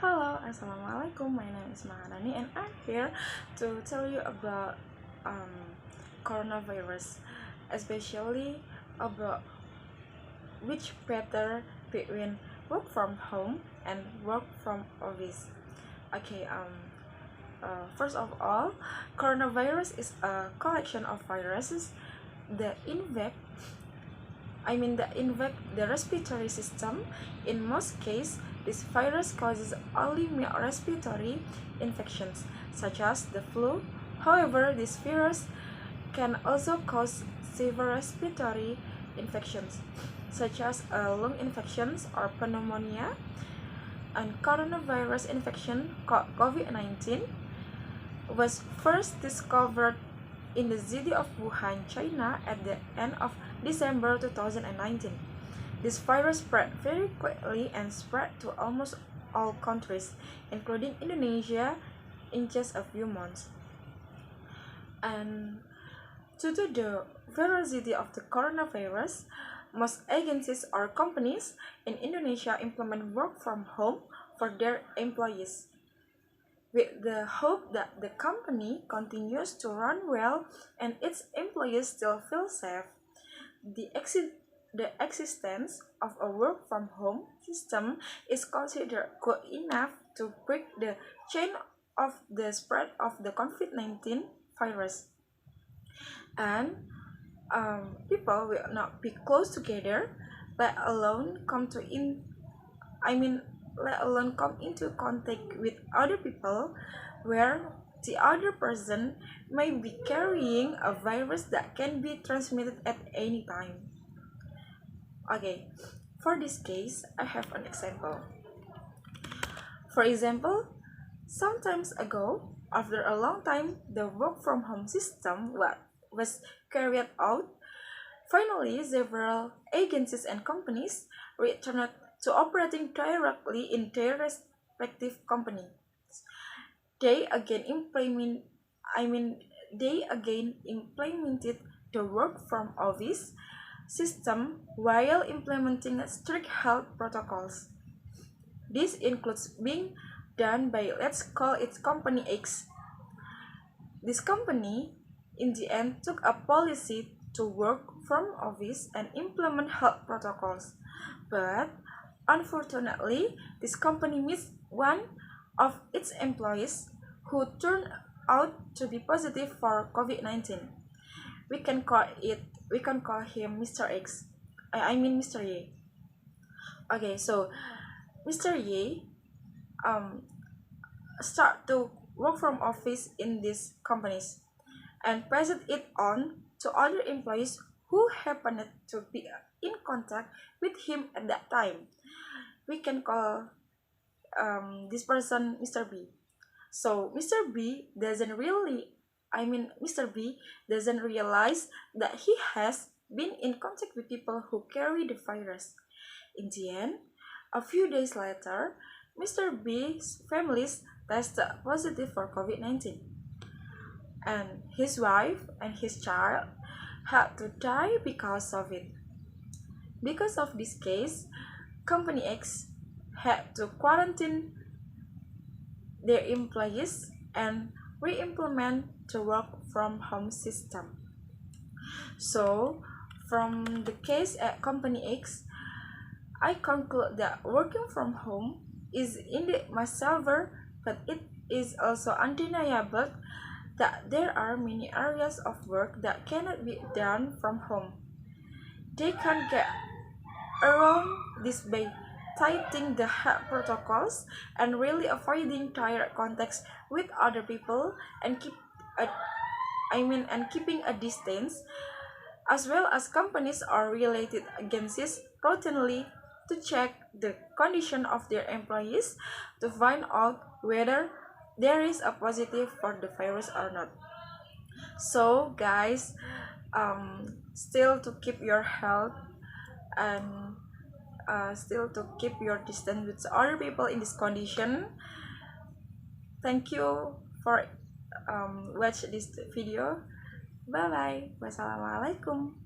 Hello, assalamualaikum. My name is Maharani, and I'm here to tell you about coronavirus, especially about which better between work from home and work from office. Okay. First of all, coronavirus is a collection of viruses that infect the respiratory system. In most cases, this virus causes only mild respiratory infections, such as the flu. However, this virus can also cause severe respiratory infections, such as lung infections or pneumonia. And coronavirus infection, COVID-19, was first discovered in the city of Wuhan, China at the end of December 2019. This virus spread very quickly and spread to almost all countries, including Indonesia, in just a few months. And due to the ferocity of the coronavirus, most agencies or companies in Indonesia implement work from home for their employees, with the hope that the company continues to run well and its employees still feel safe. The existence of a work from home system is considered good enough to break the chain of the spread of the COVID-19 virus. And people will not be close together, let alone let alone come into contact with other people, where the other person may be carrying a virus that can be transmitted at any time. Okay, for this case, I have an example. For example, some time ago, after a long time, the work from home system was carried out. Finally, several agencies and companies returned to operating directly in their respective companies. They again implemented the work from office system while implementing strict health protocols. This includes being done by, let's call it, company X. This company in the end took a policy to work from office and implement health protocols. But unfortunately, this company missed one of its employees who turned out to be positive for COVID-19. We can call him Mr. X. Mr. Y. Okay, so Mr. Y start to work from office in these companies and passed it on to other employees who happened to be in contact with him at that time. We can call this person Mr. B. So Mr. B doesn't realize that he has been in contact with people who carry the virus. In the end, a few days later, Mr. B's family tested positive for COVID-19, and his wife and his child had to die because of it. Because of this case, Company X had to quarantine their employees and re-implement the work from home system. So, from the case at Company X, I conclude that working from home is indeed much safer, but it is also undeniable that there are many areas of work that cannot be done from home. They can get around this by tightening the health protocols and really avoiding direct contacts with other people and keeping a distance, as well as companies or related agencies routinely to check the condition of their employees to find out whether there is a positive for the virus or not. So guys, still to keep your health and still to keep your distance with other people in this condition. Thank you for watch this video. Bye bye. Wassalamualaikum.